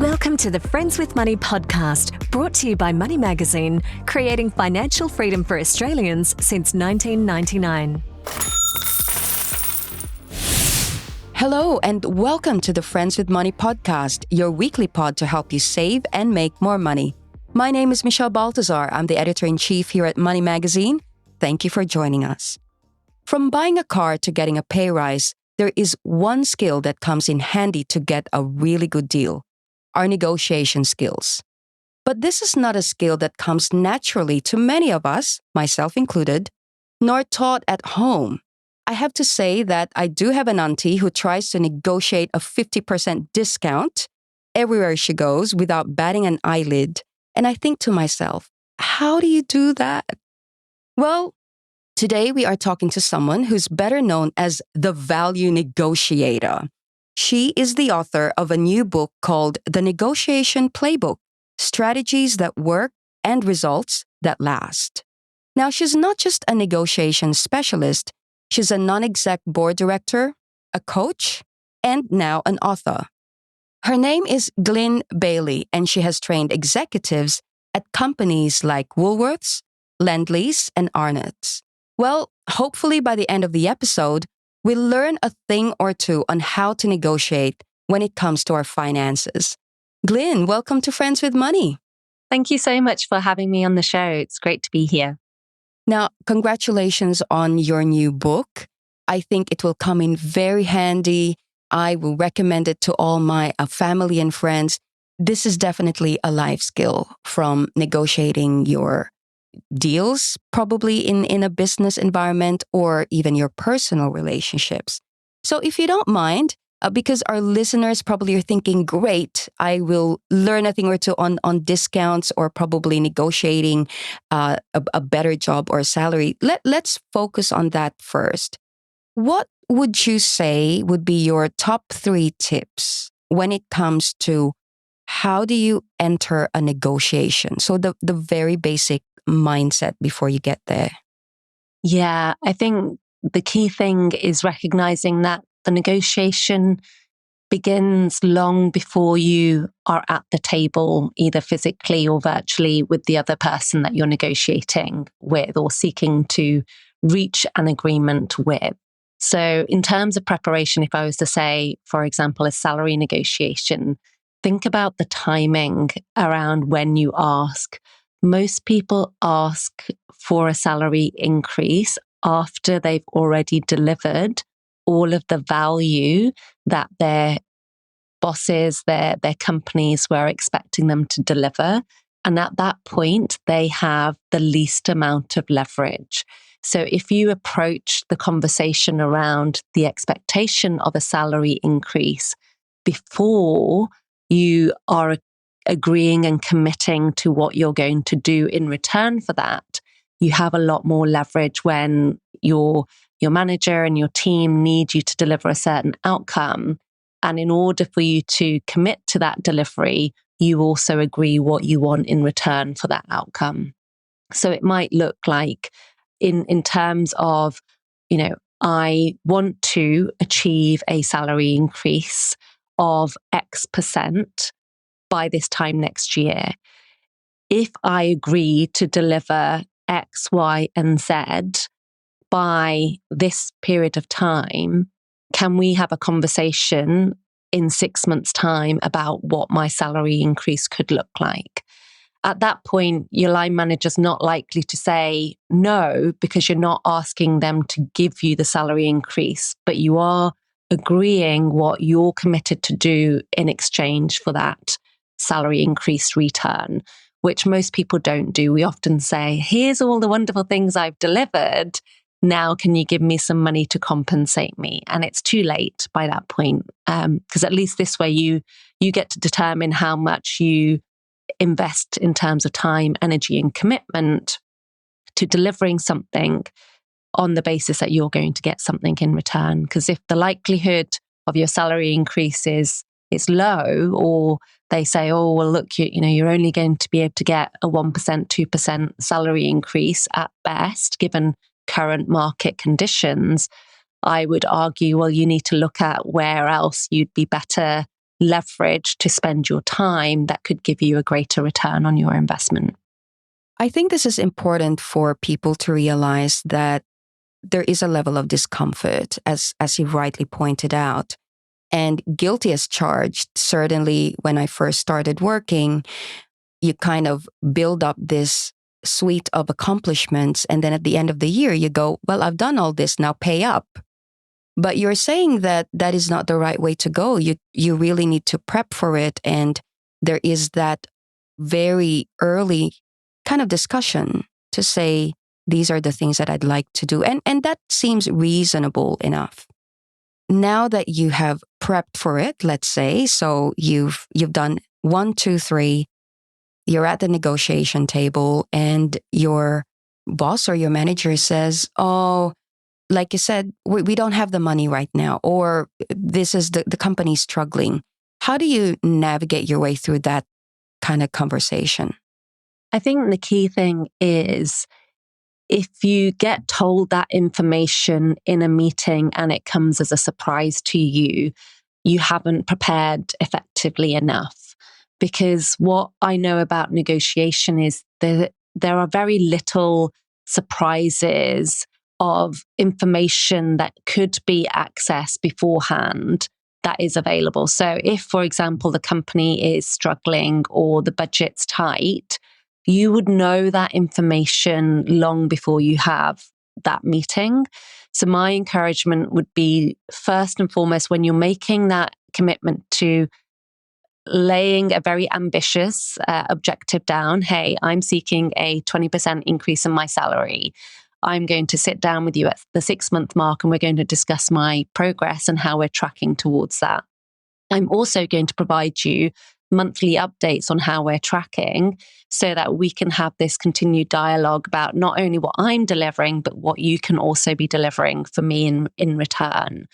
Welcome to the Friends with Money podcast, brought to you by Money Magazine, creating financial freedom for Australians since 1999. Hello, and welcome to the Friends with Money podcast, your weekly pod to help you save and make more money. My name is Michelle Baltazar. I'm the editor-in-chief here at Money Magazine. Thank you for joining us. From buying a car to getting a pay rise, there is one skill that comes in handy to get a really good deal: our negotiation skills. But this is not a skill that comes naturally to many of us, myself included, nor taught at home. I have to say that I do have an auntie who tries to negotiate a 50% discount everywhere she goes without batting an eyelid. And I think to myself, how do you do that? Well, today we are talking to someone who's better known as the value negotiator. She is the author of a new book called The Negotiation Playbook: Strategies That Work and Results That Last. Now, she's not just a negotiation specialist. She's a non-exec board director, a coach, and now an author. Her name is Glin Bayley, and she has trained executives at companies like Woolworths, Lend-Lease, and Arnott's. Well, hopefully by the end of the episode, we'll learn a thing or two on how to negotiate when it comes to our finances. Glin, welcome to Friends with Money. Thank you so much for having me on the show. It's great to be here. Now, congratulations on your new book. I think it will come in very handy. I will recommend it to all my family and friends. This is definitely a life skill, from negotiating your deals, probably in a business environment, or even your personal relationships. So if you don't mind, because our listeners probably are thinking, great, I will learn a thing or two on discounts or probably negotiating a better job or salary. Let's focus on that first. What would you say would be your top 3 tips when it comes to how do you enter a negotiation? So the very basic mindset before you get there. Yeah, I think the key thing is recognizing that the negotiation begins long before you are at the table, either physically or virtually, with the other person that you're negotiating with or seeking to reach an agreement with. So in terms of preparation, if I was to say, for example, a salary negotiation, think about the timing around when you ask. Most people ask for a salary increase after they've already delivered all of the value that their bosses, their companies were expecting them to deliver. And at that point, they have the least amount of leverage. So if you approach the conversation around the expectation of a salary increase before you are agreeing and committing to what you're going to do in return for that, you have a lot more leverage when your manager and your team need you to deliver a certain outcome. And in order for you to commit to that delivery, you also agree what you want in return for that outcome. So it might look like in terms of, I want to achieve a salary increase of X% by this time next year. If I agree to deliver X, Y, and Z by this period of time, can we have a conversation in 6 months' time about what my salary increase could look like? At that point, your line manager's not likely to say no, because you're not asking them to give you the salary increase, but you are agreeing what you're committed to do in exchange for that salary increase return, which most people don't do. We often say, here's all the wonderful things I've delivered. Now, can you give me some money to compensate me? And it's too late by that point, because at least this way you get to determine how much you invest in terms of time, energy, and commitment to delivering something on the basis that you're going to get something in return. Because if the likelihood of your salary increase is low, or they say, oh, well, look, you're only going to be able to get a 1%, 2% salary increase at best, given current market conditions, I would argue, well, you need to look at where else you'd be better leverage to spend your time that could give you a greater return on your investment. I think this is important for people to realize that there is a level of discomfort, as you rightly pointed out. And guilty as charged, certainly when I first started working, you kind of build up this suite of accomplishments. And then at the end of the year, you go, well, I've done all this, now pay up. But you're saying that that is not the right way to go. You really need to prep for it. And there is that very early kind of discussion to say, these are the things that I'd like to do. And that seems reasonable enough. Now that you have prepped for it, let's say, so you've done 1, 2, 3, you're at the negotiation table and your boss or your manager says, oh, like you said, we don't have the money right now, or this is the company's struggling. How do you navigate your way through that kind of conversation? I think the key thing is if you get told that information in a meeting and it comes as a surprise to you, you haven't prepared effectively enough. Because what I know about negotiation is that there are very little surprises of information that could be accessed beforehand that is available. So if, for example, the company is struggling or the budget's tight, you would know that information long before you have that meeting. So my encouragement would be, first and foremost, when you're making that commitment to laying a very ambitious objective down, hey, I'm seeking a 20% increase in my salary. I'm going to sit down with you at the 6-month mark and we're going to discuss my progress and how we're tracking towards that. I'm also going to provide you monthly updates on how we're tracking so that we can have this continued dialogue about not only what I'm delivering, but what you can also be delivering for me in return.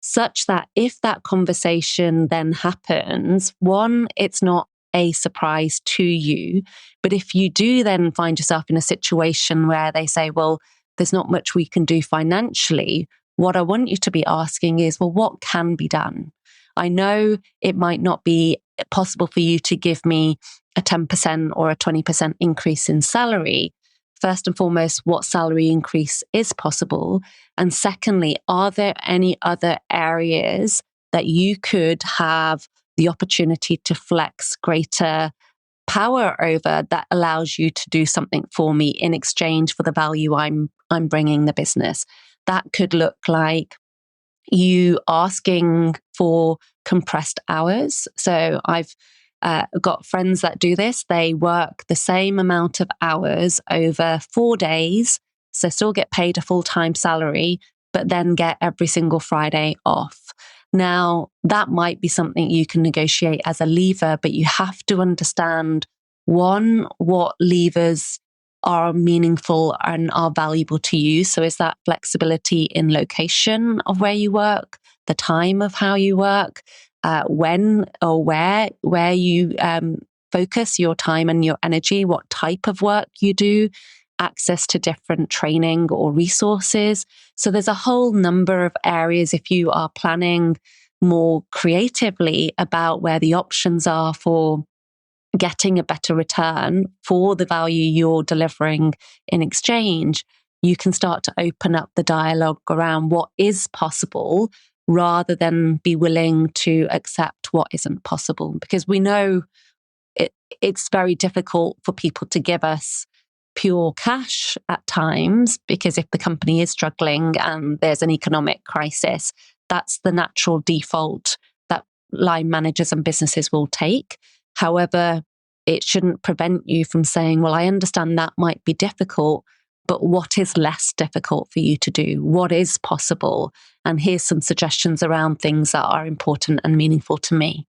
Such that if that conversation then happens, one, it's not a surprise to you. But if you do then find yourself in a situation where they say, well, there's not much we can do financially, what I want you to be asking is, well, what can be done? I know it might not be possible for you to give me a 10% or a 20% increase in salary. First and foremost, what salary increase is possible? And secondly, are there any other areas that you could have the opportunity to flex greater power over that allows you to do something for me in exchange for the value I'm bringing the business? That could look like you asking for compressed hours. So I've got friends that do this. They work the same amount of hours over 4 days, so still get paid a full-time salary, but then get every single Friday off. Now, that might be something you can negotiate as a lever, but you have to understand, one, what levers are meaningful and are valuable to you. So is that flexibility in location of where you work, the time of how you work, when or where you focus your time and your energy, what type of work you do, access to different training or resources. So there's a whole number of areas if you are planning more creatively about where the options are for getting a better return for the value you're delivering in exchange. You can start to open up the dialogue around what is possible rather than be willing to accept what isn't possible. Because we know it's very difficult for people to give us pure cash at times, because if the company is struggling and there's an economic crisis, that's the natural default that line managers and businesses will take. However, it shouldn't prevent you from saying, well, I understand that might be difficult, but what is less difficult for you to do? What is possible? And here's some suggestions around things that are important and meaningful to me.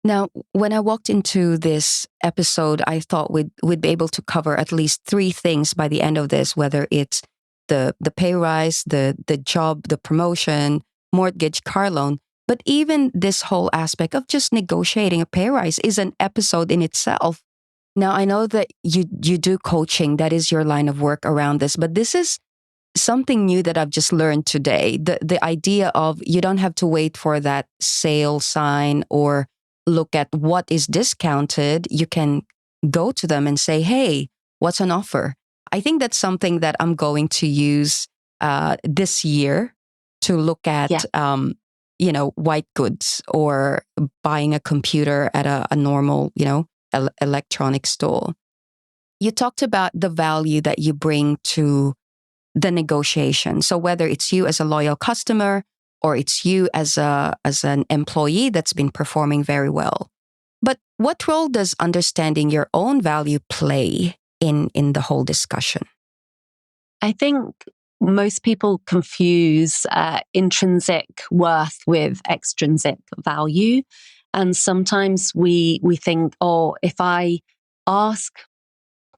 Now, when I walked into this episode, I thought we'd be able to cover at least 3 things by the end of this, whether it's the pay rise, the job, the promotion, mortgage, car loan. But even this whole aspect of just negotiating a pay rise is an episode in itself. Now, I know that you do coaching, that is your line of work around this, but this is something new that I've just learned today, the idea of you don't have to wait for that sale sign or look at what is discounted. You can go to them and say, hey, what's on offer? I think that's something that I'm going to use this year to look at, white goods or buying a computer at a normal, electronic store. You talked about the value that you bring to the negotiation. So whether it's you as a loyal customer or it's you as an employee that's been performing very well. But what role does understanding your own value play in the whole discussion? I think most people confuse intrinsic worth with extrinsic value. And sometimes we think, oh, if I ask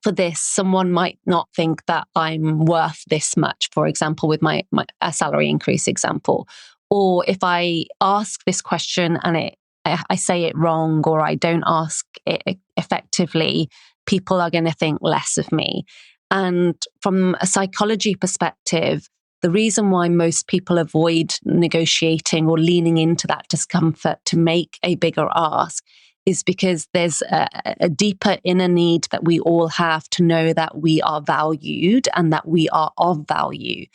for this, someone might not think that I'm worth this much, for example, with my salary increase example. Or if I ask this question and I say it wrong, or I don't ask it effectively, people are going to think less of me. And from a psychology perspective, the reason why most people avoid negotiating or leaning into that discomfort to make a bigger ask is because there's a deeper inner need that we all have to know that we are valued and that we are of value.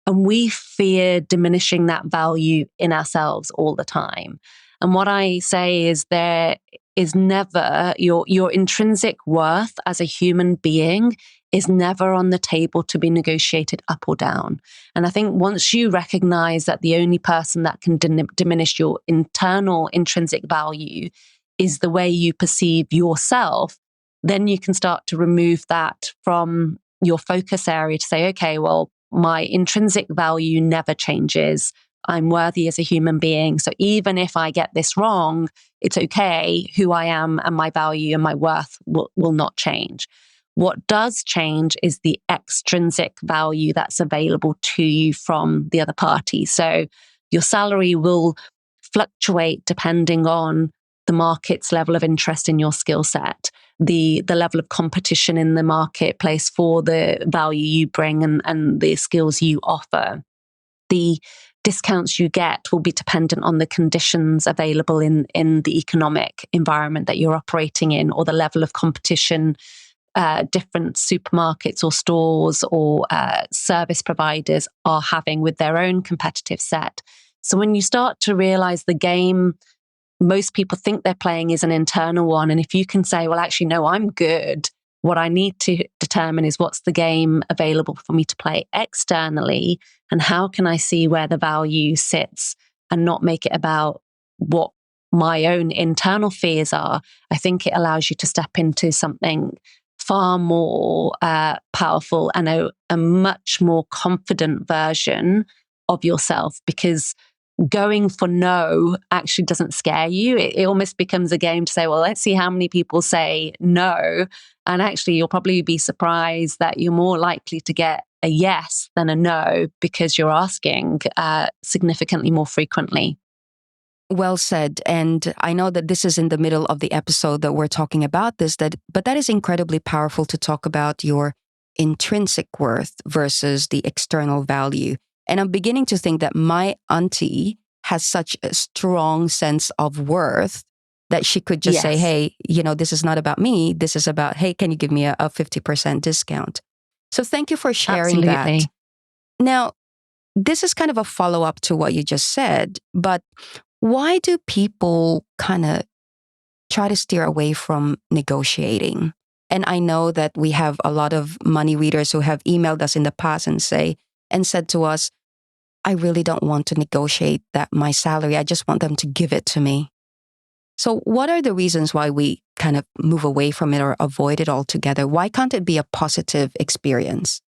And we fear diminishing that value in ourselves all the time. And what I say is there is never, your intrinsic worth as a human being is never on the table to be negotiated up or down. And I think once you recognize that the only person that can diminish your internal intrinsic value is the way you perceive yourself, then you can start to remove that from your focus area to say, okay, well, my intrinsic value never changes. I'm worthy as a human being. So even if I get this wrong, it's okay. Who I am and my value and my worth will not change. What does change is the extrinsic value that's available to you from the other party. So your salary will fluctuate depending on the market's level of interest in your skill set, the level of competition in the marketplace for the value you bring and the skills you offer. The discounts you get will be dependent on the conditions available in the economic environment that you're operating in, or the level of competition different supermarkets or stores or service providers are having with their own competitive set. So when you start to realize the game most people think they're playing is an internal one, and if you can say, well, actually, no, I'm good. What I need to determine is what's the game available for me to play externally, and how can I see where the value sits and not make it about what my own internal fears are. I think it allows you to step into something far more powerful and a much more confident version of yourself, because going for no actually doesn't scare you. It almost becomes a game to say, well, let's see how many people say no. And actually, you'll probably be surprised that you're more likely to get a yes than a no because you're asking significantly more frequently. Well said. And I know that this is in the middle of the episode that we're talking about this, but that is incredibly powerful to talk about your intrinsic worth versus the external value. And I'm beginning to think that my auntie has such a strong sense of worth that she could just say, hey, this is not about me. This is about, hey, can you give me a 50% discount? So thank you for sharing that. Now, this is kind of a follow-up to what you just said, but why do people kind of try to steer away from negotiating? And I know that we have a lot of money readers who have emailed us in the past and said to us, I really don't want to negotiate my salary. I just want them to give it to me. So what are the reasons why we kind of move away from it or avoid it altogether? Why can't it be a positive experience?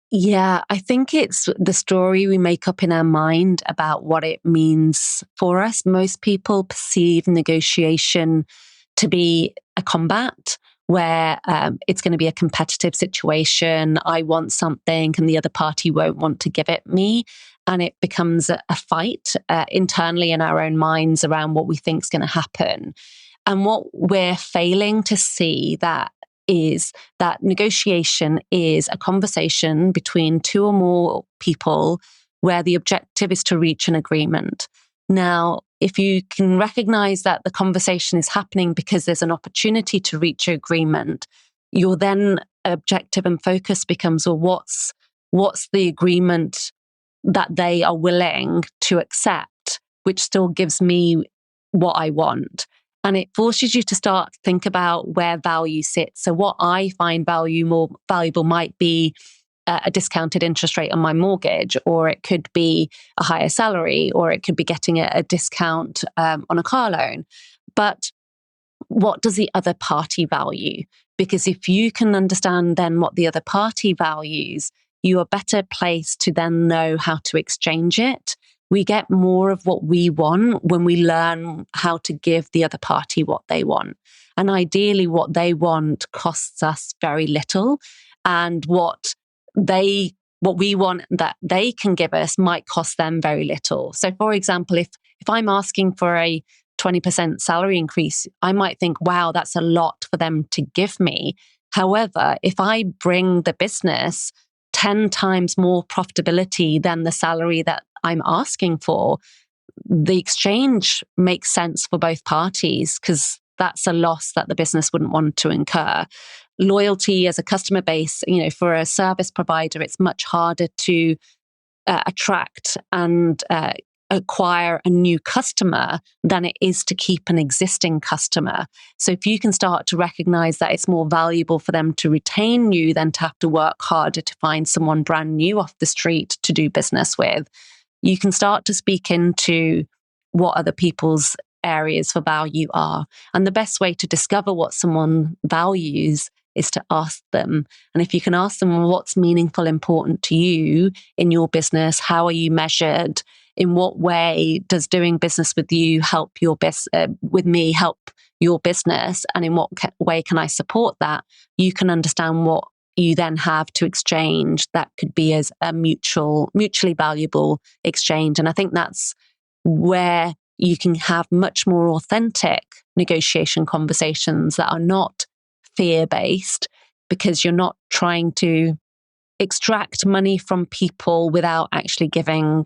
Yeah, I think it's the story we make up in our mind about what it means for us. Most people perceive negotiation to be a combat where it's going to be a competitive situation. I want something and the other party won't want to give it me. And it becomes a fight internally in our own minds around what we think is going to happen. And what we're failing to see that is that negotiation is a conversation between two or more people where the objective is to reach an agreement. Now, if you can recognize that the conversation is happening because there's an opportunity to reach an agreement, your then objective and focus becomes, well, what's the agreement that they are willing to accept, which still gives me what I want. And it forces you to start to think about where value sits. So what I find more valuable might be a discounted interest rate on my mortgage, or it could be a higher salary, or it could be getting a discount on a car loan. But what does the other party value? Because if you can understand then what the other party values, you are better placed to then know how to exchange it. We get more of what we want when we learn how to give the other party what they want. And ideally, what they want costs us very little. And what we want that they can give us might cost them very little. So for example, if I'm asking for a 20% salary increase, I might think, wow, that's a lot for them to give me. However, if I bring the business 10 times more profitability than the salary that I'm asking for, the exchange makes sense for both parties because that's a loss that the business wouldn't want to incur. Loyalty as a customer base, for a service provider, it's much harder to attract and acquire a new customer than it is to keep an existing customer. So if you can start to recognize that it's more valuable for them to retain you than to have to work harder to find someone brand new off the street to do business with, you can start to speak into what other people's areas for value are. And the best way to discover what someone values is to ask them. And if you can ask them, what's meaningful, important to you in your business? How are you measured? In what way does doing business with you help with me help your business? And in what way can I support that? You can understand what you then have to exchange that could be as a mutually valuable exchange. And I think that's where you can have much more authentic negotiation conversations that are not fear-based, because you're not trying to extract money from people without actually giving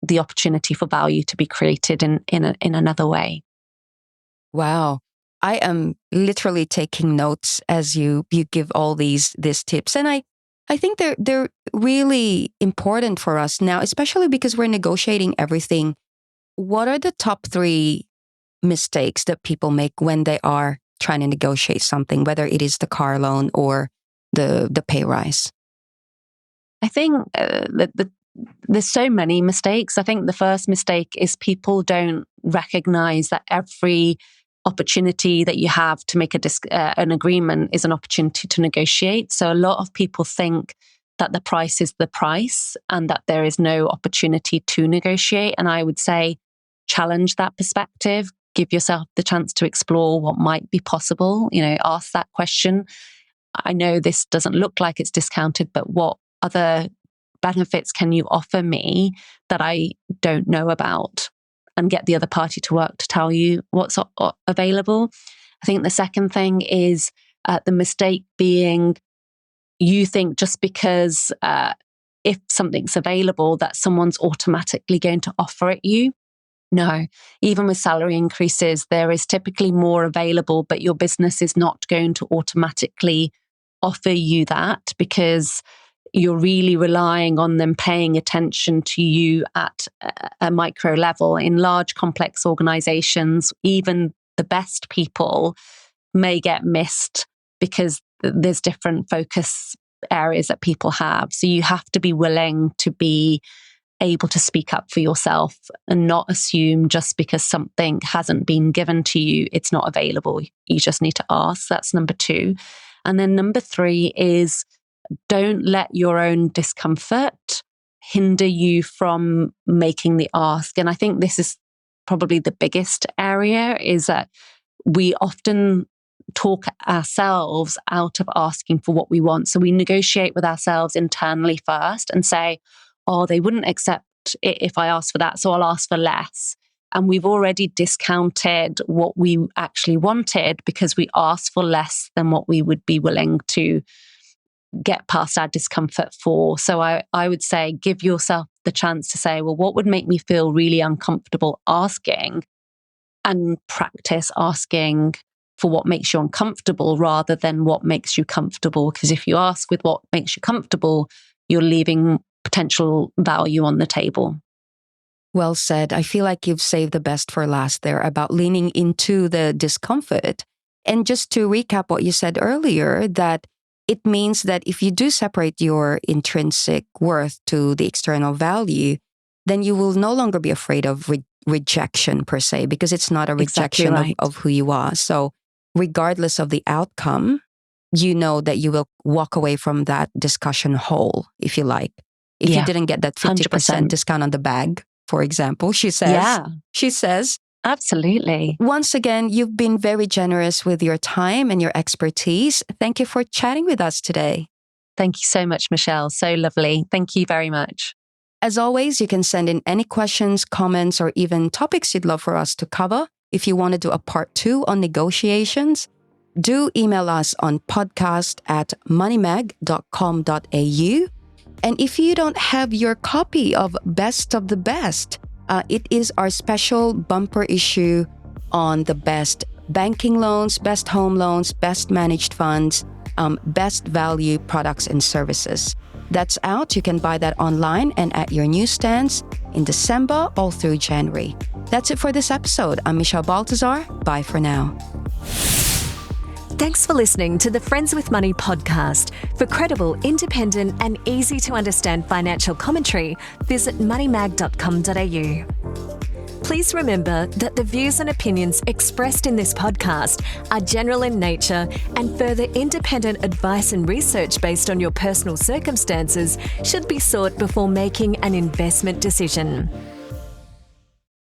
the opportunity for value to be created in another way. Wow. I am literally taking notes as you give all these tips. And I think they're really important for us now, especially because we're negotiating everything. What are the top 3 mistakes that people make when they are trying to negotiate something, whether it is the car loan or the pay rise? I think there's so many mistakes. I think the first mistake is people don't recognize that every opportunity that you have to make an agreement is an opportunity to negotiate. So a lot of people think that the price is the price and that there is no opportunity to negotiate. And I would say challenge that perspective. Give yourself the chance to explore what might be possible. Ask that question. I know this doesn't look like it's discounted, but what other benefits can you offer me that I don't know about? And get the other party to work to tell you what's available. I think the second thing is the mistake being you think just because if something's available that someone's automatically going to offer it you. No, even with salary increases, there is typically more available, but your business is not going to automatically offer you that because you're really relying on them paying attention to you at a micro level. In large, complex organizations, even the best people may get missed because there's different focus areas that people have. So you have to be willing to be able to speak up for yourself and not assume just because something hasn't been given to you, it's not available. You just need to ask. That's number 2. And then number 3 is don't let your own discomfort hinder you from making the ask. And I think this is probably the biggest area, is that we often talk ourselves out of asking for what we want. So we negotiate with ourselves internally first and say, oh, they wouldn't accept it if I asked for that, so I'll ask for less. And we've already discounted what we actually wanted because we asked for less than what we would be willing to get past our discomfort for. So I would say give yourself the chance to say, well, what would make me feel really uncomfortable asking? And practice asking for what makes you uncomfortable rather than what makes you comfortable. Because if you ask with what makes you comfortable, you're leaving potential value on the table. Well said. I feel like you've saved the best for last there about leaning into the discomfort. And just to recap what you said earlier, that it means that if you do separate your intrinsic worth to the external value, then you will no longer be afraid of rejection per se, because it's not a rejection right. of who you are. So regardless of the outcome, you know that you will walk away from that discussion whole, if you like. If you didn't get that 50% 100%. discount on the bag, for example, she says, absolutely. Once again, you've been very generous with your time and your expertise. Thank you for chatting with us today. Thank you so much, Michelle. So lovely. Thank you very much. As always, you can send in any questions, comments, or even topics you'd love for us to cover. If you want to do a part 2 on negotiations, do email us on podcast@moneymag.com.au. And if you don't have your copy of Best of the Best, it is our special bumper issue on the best banking loans, best home loans, best managed funds, best value products and services. That's out. You can buy that online and at your newsstands in December all through January. That's it for this episode. I'm Michelle Baltazar. Bye for now. Thanks for listening to the Friends with Money podcast. For credible, independent, and easy to understand financial commentary, visit moneymag.com.au. Please remember that the views and opinions expressed in this podcast are general in nature, and further independent advice and research based on your personal circumstances should be sought before making an investment decision.